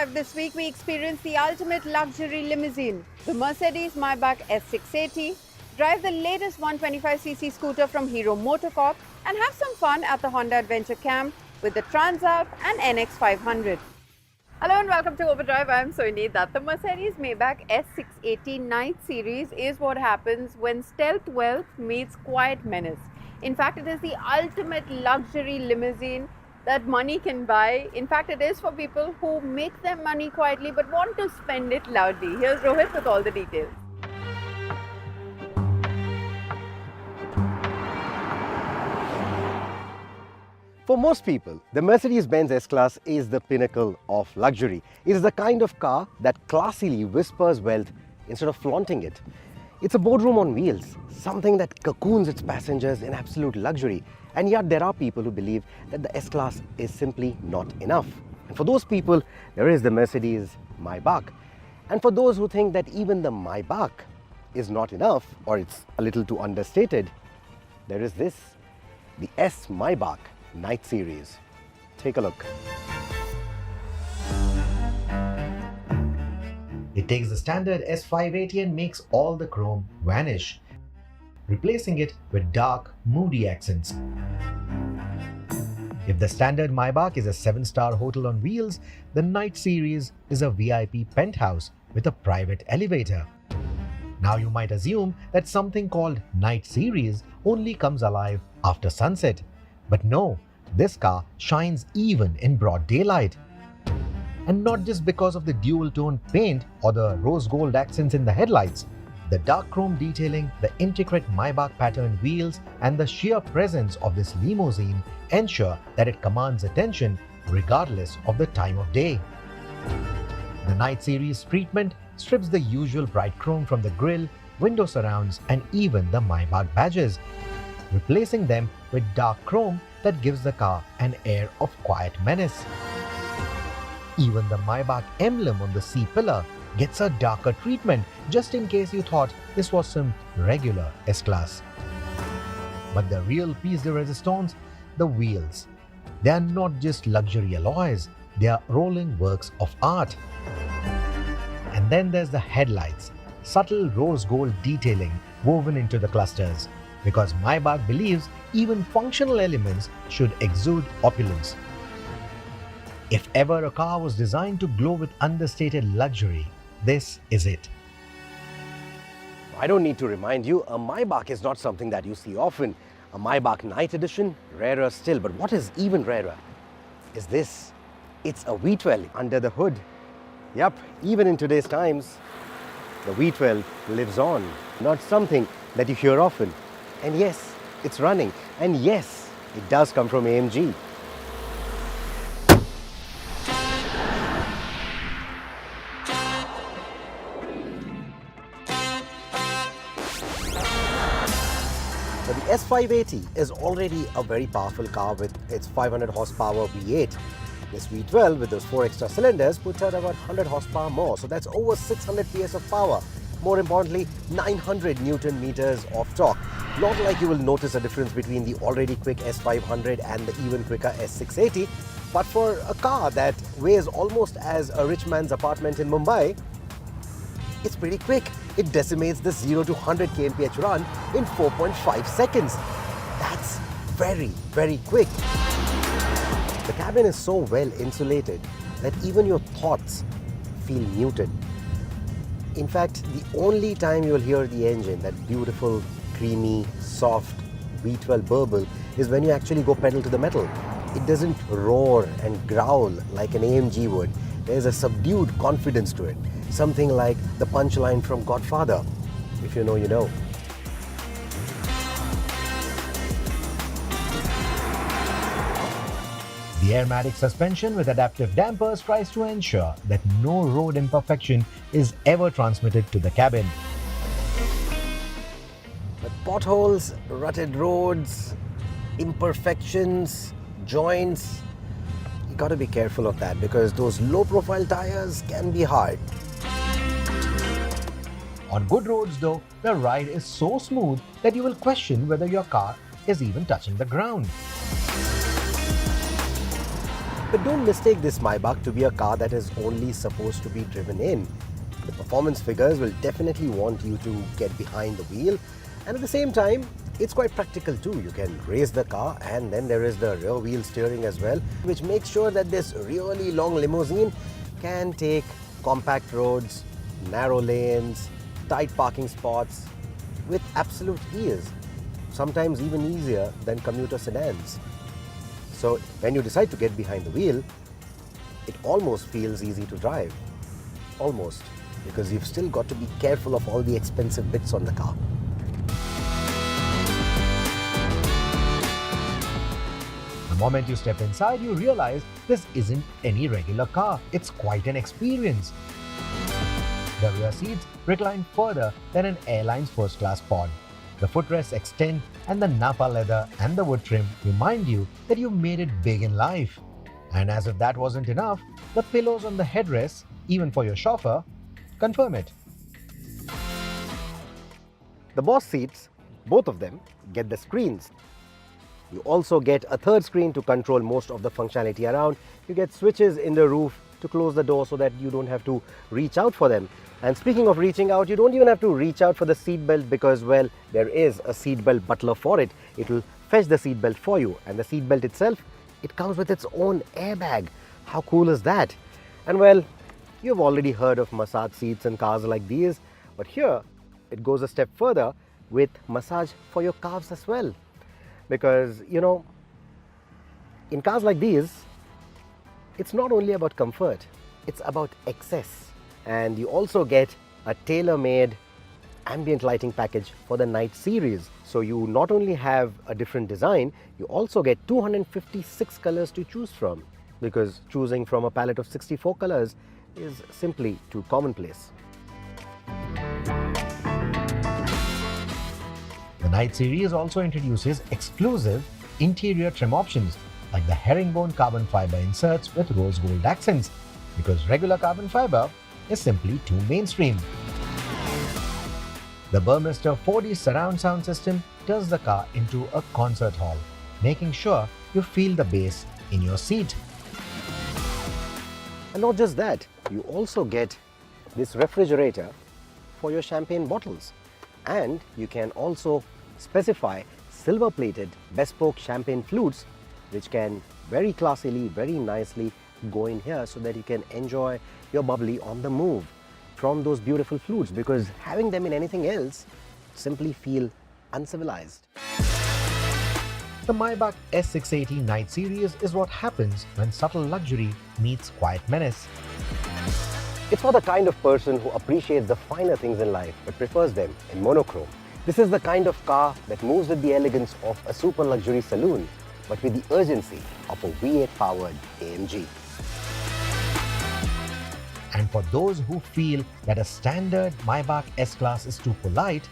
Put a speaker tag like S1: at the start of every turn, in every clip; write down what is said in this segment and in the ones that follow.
S1: Overdrive this week, we experience the ultimate luxury limousine, the Mercedes-Maybach S680, drive the latest 125cc scooter from Hero Motorcorp, and have some fun at the Honda Adventure Camp with the Transalp and NX500. Hello and welcome to Overdrive. I am Soini Dutt. The Mercedes-Maybach S680 Night Series is what happens when stealth wealth meets quiet menace. In fact, it is the ultimate luxury limousine that money can buy. In fact, it is for people who make their money quietly but want to spend it loudly. Here's Rohit with all the details.
S2: For most people, the Mercedes-Benz S-Class is the pinnacle of luxury. It is the kind of car that classily whispers wealth instead of flaunting it. It's a boardroom on wheels, something that cocoons its passengers in absolute luxury. And yet there are people who believe that the S-Class is simply not enough. And for those people, there is the Mercedes-Maybach. And for those who think that even the Maybach is not enough, or it's a little too understated, there is this, the S-Maybach Night Series. Take a look.
S3: It takes the standard S580 and makes all the chrome vanish, replacing it with dark, moody accents. If the standard Maybach is a 7-star hotel on wheels, the Night Series is a VIP penthouse with a private elevator. Now you might assume that something called Night Series only comes alive after sunset. But no, this car shines even in broad daylight. And not just because of the dual-tone paint or the rose gold accents in the headlights. The dark chrome detailing, the intricate Maybach patterned wheels, and the sheer presence of this limousine ensure that it commands attention regardless of the time of day. The Night Series treatment strips the usual bright chrome from the grille, window surrounds, and even the Maybach badges, replacing them with dark chrome that gives the car an air of quiet menace. Even the Maybach emblem on the C-pillar gets a darker treatment, just in case you thought this was some regular S-Class. But the real piece de resistance, the wheels. They are not just luxury alloys, they are rolling works of art. And then there's the headlights, subtle rose gold detailing woven into the clusters, because Maybach believes even functional elements should exude opulence. If ever a car was designed to glow with understated luxury, this is it.
S2: I don't need to remind you, a Maybach is not something that you see often. A Maybach Night Edition, rarer still. But what is even rarer is this. It's a V12 under the hood. Yup, even in today's times, the V12 lives on. Not something that you hear often. And yes, it's running. And yes, it does come from AMG. But the S580 is already a very powerful car with its 500 horsepower V8. This V12 with those 4 extra cylinders puts out about 100 horsepower more, so that's over 600 PS of power. More importantly, 900 Newton meters of torque. Not like you will notice a difference between the already quick S500 and the even quicker S680, but for a car that weighs almost as a rich man's apartment in Mumbai, it's pretty quick. It decimates the 0 to 100 kmph run in 4.5 seconds. That's very, very quick. The cabin is so well insulated that even your thoughts feel muted. In fact, the only time you'll hear the engine, that beautiful, creamy, soft V12 burble, is when you actually go pedal to the metal. It doesn't roar and growl like an AMG would. There's a subdued confidence to it. Something like the punchline from Godfather. If you know, you know.
S3: The Airmatic suspension with adaptive dampers tries to ensure that no road imperfection is ever transmitted to the cabin.
S2: But potholes, rutted roads, imperfections, joints, you got to be careful of that because those low-profile tires can be hard.
S3: On good roads though, the ride is so smooth that you will question whether your car is even touching the ground.
S2: But don't mistake this Maybach to be a car that is only supposed to be driven in. The performance figures will definitely want you to get behind the wheel, and at the same time, it's quite practical too. You can raise the car, and then there is the rear wheel steering as well, which makes sure that this really long limousine can take compact roads, narrow lanes, tight parking spots with absolute ease, sometimes even easier than commuter sedans. So when you decide to get behind the wheel, it almost feels easy to drive. Almost. Because you've still got to be careful of all the expensive bits on the car.
S3: The moment you step inside, you realize this isn't any regular car. It's quite an experience. The rear seats recline further than an airline's first-class pod. The footrests extend, and the Napa leather and the wood trim remind you that you've made it big in life. And as if that wasn't enough, the pillows on the headrests, even for your chauffeur, confirm it.
S2: The boss seats, both of them, get the screens. You also get a third screen to control most of the functionality around. You get switches in the roof to close the door so that you don't have to reach out for them. And speaking of reaching out, you don't even have to reach out for the seat belt because, well, there is a seat belt butler for it. It will fetch the seat belt for you. And the seat belt itself, it comes with its own airbag. How cool is that? And well, you've already heard of massage seats in cars like these, but here it goes a step further with massage for your calves as well. Because, you know, in cars like these, it's not only about comfort, it's about excess. And you also get a tailor-made ambient lighting package for the night series. So you not only have a different design, you also get 256 colors to choose from, because choosing from a palette of 64 colors is simply too commonplace.
S3: The Night series also introduces exclusive interior trim options like the herringbone carbon fiber inserts with rose gold accents, because regular carbon fiber is simply too mainstream. The Burmester 4D surround sound system turns the car into a concert hall, making sure you feel the bass in your seat.
S2: And not just that, you also get this refrigerator for your champagne bottles. And you can also specify silver-plated bespoke champagne flutes, which can very classily, very nicely go in here so that you can enjoy your bubbly on the move from those beautiful flutes, because having them in anything else simply feel uncivilized.
S3: The Maybach S680 Night series is what happens when subtle luxury meets quiet menace.
S2: It's for the kind of person who appreciates the finer things in life but prefers them in monochrome. This is the kind of car that moves with the elegance of a super luxury saloon, but with the urgency of a V8 powered AMG.
S3: And for those who feel that a standard Maybach S-Class is too polite,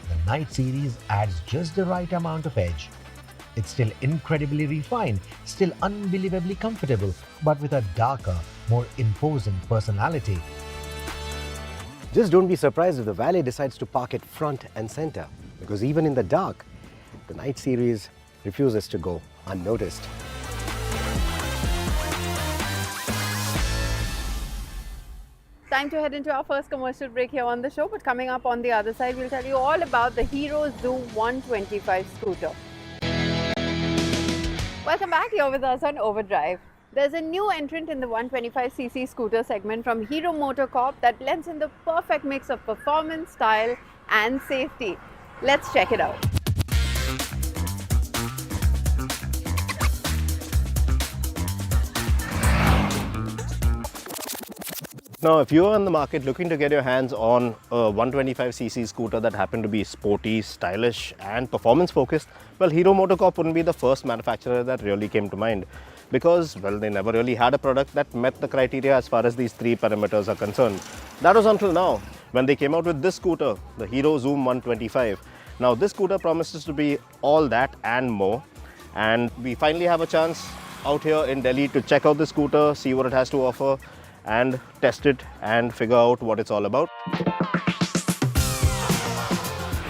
S3: the Night series adds just the right amount of edge. It's still incredibly refined, still unbelievably comfortable, but with a darker, more imposing personality.
S2: Just don't be surprised if the valet decides to park it front and center, because even in the dark, the Night series refuses to go unnoticed.
S1: Time to head into our first commercial break here on the show, but coming up on the other side, we'll tell you all about the Hero Xoom 125 scooter. Welcome back, you're with us on Overdrive. There's a new entrant in the 125cc scooter segment from Hero MotoCorp that blends in the perfect mix of performance, style and safety. Let's check it out.
S4: Now, if you're in the market looking to get your hands on a 125cc scooter that happened to be sporty, stylish and performance focused, well, Hero MotoCorp wouldn't be the first manufacturer that really came to mind, because, well, they never really had a product that met the criteria as far as these three parameters are concerned. That was until now, when they came out with this scooter, the Hero Xoom 125. Now, this scooter promises to be all that and more, and we finally have a chance out here in Delhi to check out the scooter, see what it has to offer, and test it and figure out what it's all about.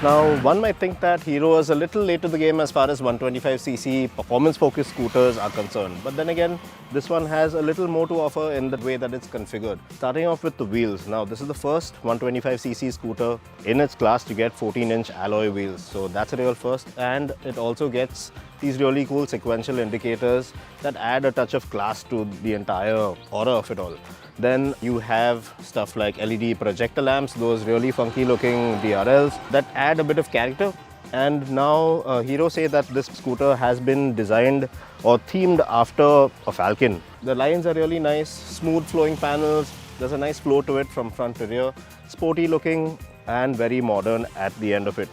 S4: Now, one might think that Hero is a little late to the game as far as 125cc performance-focused scooters are concerned. But then again, this one has a little more to offer in the way that it's configured. Starting off with the wheels. Now, this is the first 125cc scooter in its class to get 14-inch alloy wheels. So that's a real first. And it also gets these really cool sequential indicators that add a touch of class to the entire aura of it all. Then you have stuff like LED projector lamps, those really funky looking DRLs that add a bit of character. And now Hero say that this scooter has been designed or themed after a Falcon. The lines are really nice, smooth flowing panels. There's a nice flow to it from front to rear. Sporty looking and very modern at the end of it.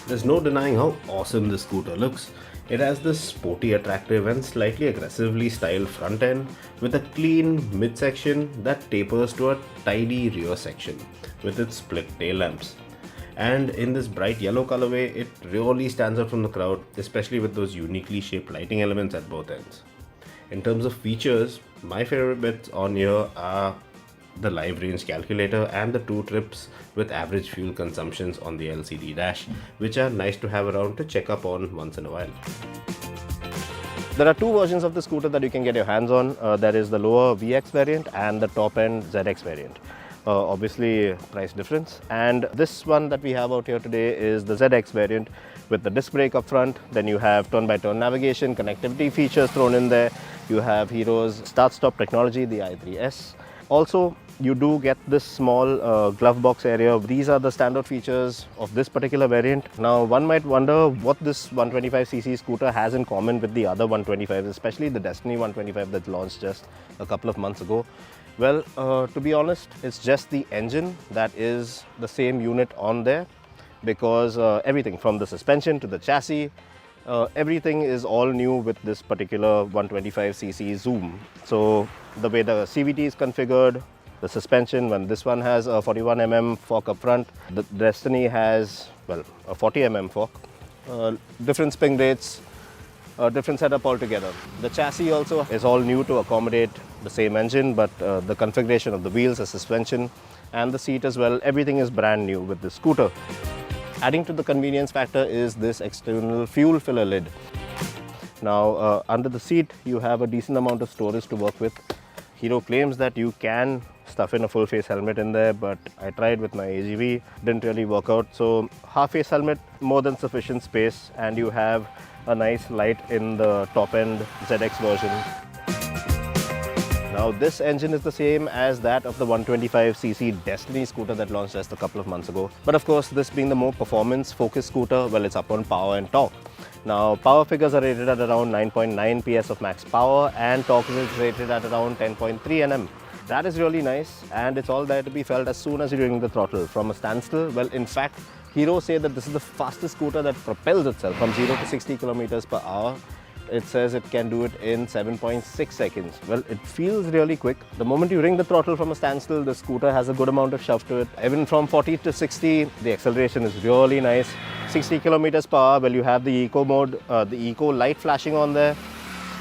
S4: There's no denying how awesome this scooter looks. It has this sporty, attractive and slightly aggressively styled front end with a clean midsection that tapers to a tidy rear section with its split tail lamps. And in this bright yellow colorway, it really stands out from the crowd, especially with those uniquely shaped lighting elements at both ends. In terms of features, my favorite bits on here are the live range calculator and the 2 trips with average fuel consumptions on the LCD dash, which are nice to have around to check up on once in a while. There are 2 versions of the scooter that you can get your hands on. There is the lower VX variant and the top end ZX variant. Obviously price difference, and this one that we have out here today is the ZX variant with the disc brake up front. Then you have turn-by-turn navigation, connectivity features thrown in there. You have Hero's start-stop technology, the i3S. Also, you do get this small glove box area. These are the standard features of this particular variant. Now, one might wonder what this 125cc scooter has in common with the other 125s, especially the Destiny 125 that launched just a couple of months ago. Well, to be honest, it's just the engine that is the same unit on there, because everything from the suspension to the chassis, everything is all new with this particular 125cc Xoom. So the way the CVT is configured, the suspension, when this one has a 41mm fork up front, the Destiny has, well, a 40mm fork, different spring rates, different setup altogether. The chassis also is all new to accommodate the same engine, but the configuration of the wheels, the suspension and the seat as well, everything is brand new with this scooter. Adding to the convenience factor is this external fuel filler lid. Now, under the seat, you have a decent amount of storage to work with. Hero claims that you can stuff in a full face helmet in there, but I tried with my AGV, didn't really work out. So half face helmet, more than sufficient space, and you have a nice light in the top end ZX version. Now, this engine is the same as that of the 125cc Destiny scooter that launched just a couple of months ago. But of course, this being the more performance-focused scooter, well, it's up on power and torque. Now, power figures are rated at around 9.9 PS of max power, and torque is rated at around 10.3 Nm. That is really nice, and it's all there to be felt as soon as you're doing the throttle. From a standstill, well, in fact, Hero say that this is the fastest scooter that propels itself from 0 to 60 kilometers per hour. It says it can do it in 7.6 seconds. Well, it feels really quick. The moment you ring the throttle from a standstill, the scooter has a good amount of shove to it. Even from 40 to 60, the acceleration is really nice. 60 kilometers per hour, well, you have the eco mode, the eco light flashing on there,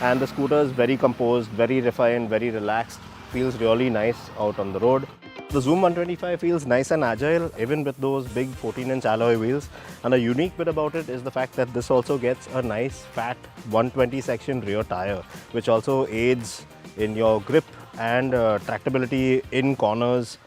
S4: and the scooter is very composed, very refined, very relaxed. Feels really nice out on the road. The Xoom 125 feels nice and agile, even with those big 14-inch alloy wheels. And a unique bit about it is the fact that this also gets a nice fat 120 section rear tire, which also aids in your grip and tractability in corners.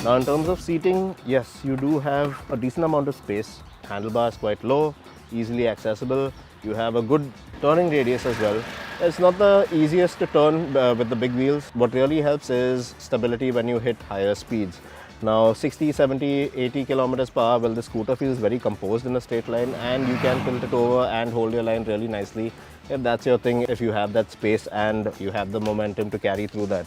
S4: Now, in terms of seating, yes, you do have a decent amount of space. Handlebars quite low, easily accessible. You have a good turning radius as well. It's not the easiest to turn with the big wheels. What really helps is stability when you hit higher speeds. Now, 60, 70, 80 kilometers per hour, well, the scooter feels very composed in a straight line, and you can tilt it over and hold your line really nicely if that's your thing, if you have that space and you have the momentum to carry through that.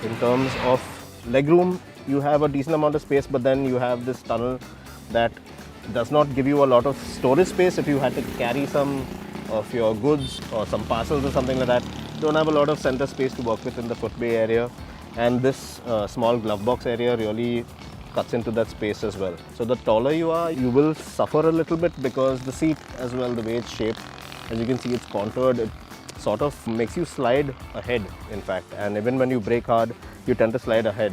S4: In terms of legroom, you have a decent amount of space, but then you have this tunnel that does not give you a lot of storage space. If you had to carry some of your goods or some parcels or something like that, you don't have a lot of center space to work with in the foot bay area, and this small glove box area really cuts into that space as well. So the taller you are, you will suffer a little bit because the seat as well, the way it's shaped, as you can see, it's contoured, it's sort of makes you slide ahead, in fact, and even when you brake hard, you tend to slide ahead.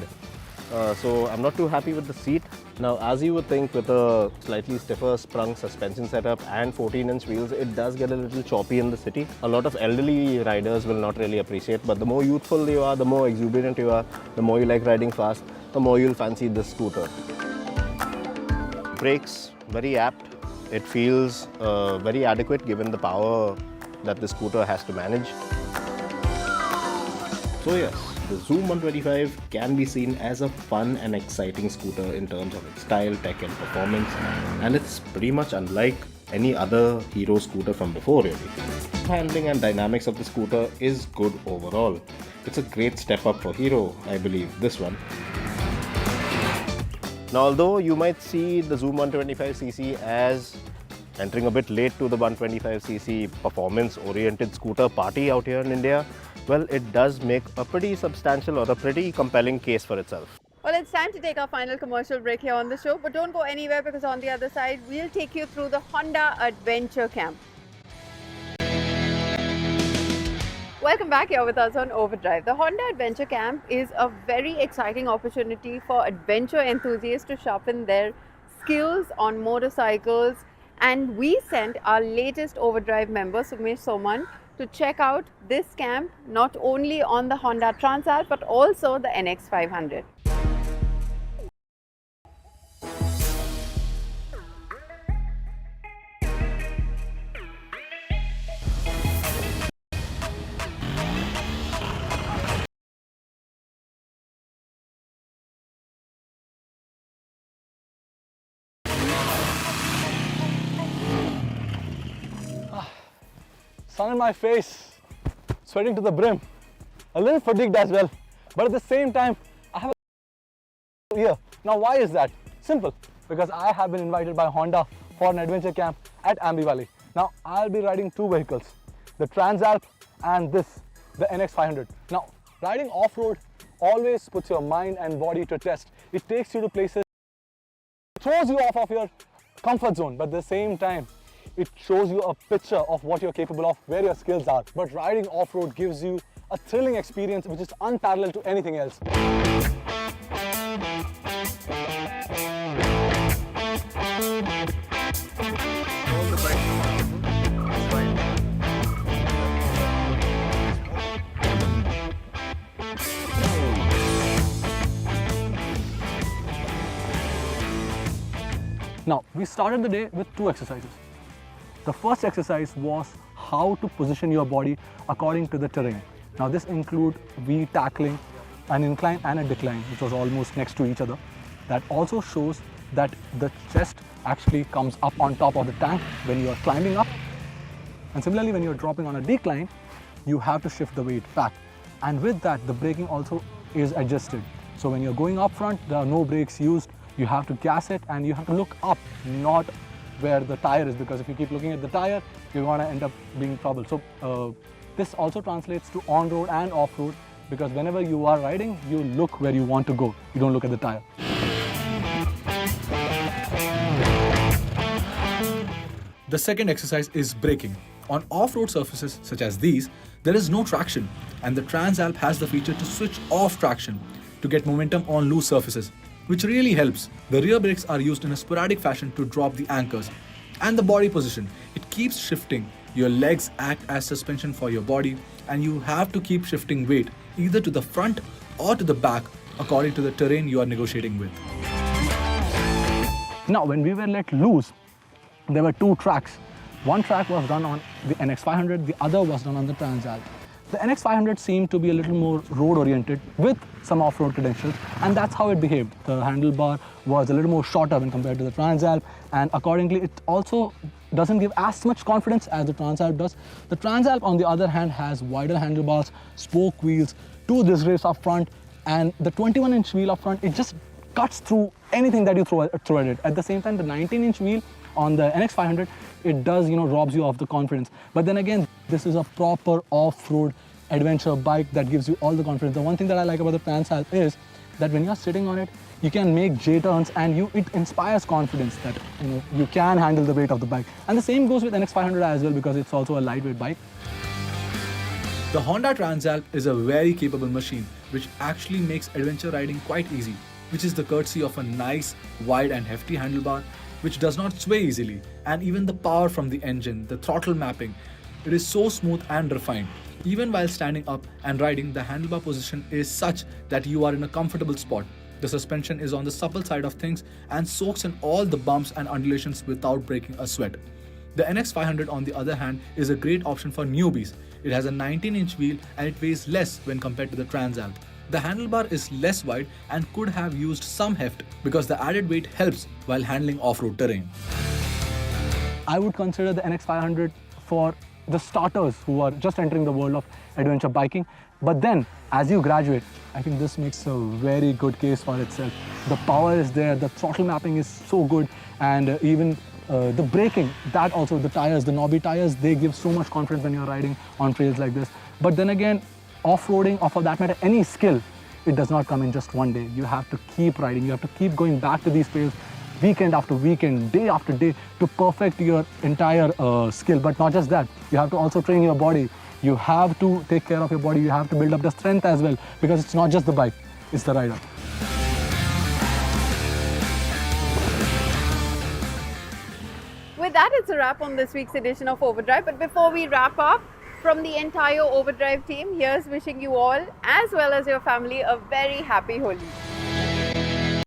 S4: So I'm not too happy with the seat. Now, as you would think, with a slightly stiffer sprung suspension setup and 14-inch wheels, it does get a little choppy in the city. A lot of elderly riders will not really appreciate, but the more youthful you are, the more exuberant you are, the more you like riding fast, the more you'll fancy this scooter. Brakes, very apt. It feels very adequate given the power that the scooter has to manage. So yes, the Xoom 125 can be seen as a fun and exciting scooter in terms of its style, tech and performance, and it's pretty much unlike any other Hero scooter from before really. Handling and dynamics of the scooter is good overall. It's a great step up for Hero, I believe, this one. Now, although you might see the Xoom 125cc as entering a bit late to the 125cc performance-oriented scooter party out here in India, well, it does make a pretty substantial or a pretty compelling case for itself.
S1: Well, it's time to take our final commercial break here on the show, but don't go anywhere because on the other side, we'll take you through the Honda Adventure Camp. Welcome back here with us on Overdrive. The Honda Adventure Camp is a very exciting opportunity for adventure enthusiasts to sharpen their skills on motorcycles. And we sent our latest Overdrive member, Sumesh Soman, to check out this camp, not only on the Honda Transalp, but also the NX500.
S5: Sun in my face, sweating to the brim, a little fatigued as well, but at the same time, I have a here. Now, why is that? Simple, because I have been invited by Honda for an adventure camp at Ambi Valley. Now, I'll be riding two vehicles, the Transalp and this, the NX500. Now, riding off-road always puts your mind and body to test. It takes you to places, throws you off of your comfort zone, but at the same time, it shows you a picture of what you're capable of, where your skills are. But riding off-road gives you a thrilling experience which is unparalleled to anything else. Now, we started the day with two exercises. The first exercise was how to position your body according to the terrain. Now this includes V-tackling, an incline and a decline, which was almost next to each other. That also shows that the chest actually comes up on top of the tank when you are climbing up. And similarly, when you're dropping on a decline, you have to shift the weight back. And with that, the braking also is adjusted. So when you're going up front, there are no brakes used. You have to gas it and you have to look up, not where the tire is, because if you keep looking at the tire, you're going to end up being in trouble. So this also translates to on-road and off-road, because whenever you are riding, you look where you want to go. You don't look at the tire.
S6: The second exercise is braking. On off-road surfaces such as these, there is no traction, and the Transalp has the feature to switch off traction to get momentum on loose surfaces, which really helps. The rear brakes are used in a sporadic fashion to drop the anchors. And the body position, it keeps shifting. Your legs act as suspension for your body, and you have to keep shifting weight either to the front or to the back according to the terrain you are negotiating with.
S5: Now, when we were let loose, there were two tracks. One track was done on the NX500, the other was done on the Transalp. The NX500 seemed to be a little more road-oriented with some off-road credentials, and that's how it behaved. The handlebar was a little more shorter when compared to the Transalp, and accordingly, it also doesn't give as much confidence as the Transalp does. The Transalp, on the other hand, has wider handlebars, spoke wheels, two disc brakes up front, and the 21-inch wheel up front, it just cuts through anything that you throw at it. At the same time, the 19-inch wheel on the NX500, it does, robs you of the confidence. But then again, this is a proper off-road adventure bike that gives you all the confidence. The one thing that I like about the Transalp is that when you're sitting on it, you can make J-turns, and it inspires confidence that you can handle the weight of the bike. And the same goes with NX500 as well, because it's also a lightweight bike.
S6: The Honda Transalp is a very capable machine which actually makes adventure riding quite easy, which is the courtesy of a nice, wide and hefty handlebar which does not sway easily, and even the power from the engine, the throttle mapping, it is so smooth and refined. Even while standing up and riding, the handlebar position is such that you are in a comfortable spot. The suspension is on the supple side of things and soaks in all the bumps and undulations without breaking a sweat. The NX500 on the other hand is a great option for newbies. It has a 19-inch wheel and it weighs less when compared to the Transalp. The handlebar is less wide and could have used some heft because the added weight helps while handling off-road terrain.
S5: I would consider the NX500 for the starters who are just entering the world of adventure biking. But then, as you graduate, I think this makes a very good case for itself. The power is there, the throttle mapping is so good, and even the braking, that also, the tires, the knobby tires, they give so much confidence when you're riding on trails like this. But then again, off-roading, or for that matter, any skill, it does not come in just one day. You have to keep riding, you have to keep going back to these trails weekend after weekend, day after day, to perfect your entire skill. But not just that, you have to also train your body. You have to take care of your body, you have to build up the strength as well, because it's not just the bike, it's the rider.
S1: With that, it's a wrap on this week's edition of Overdrive. But before we wrap up, from the entire Overdrive team, here's wishing you all, as well as your family, a very happy Holi.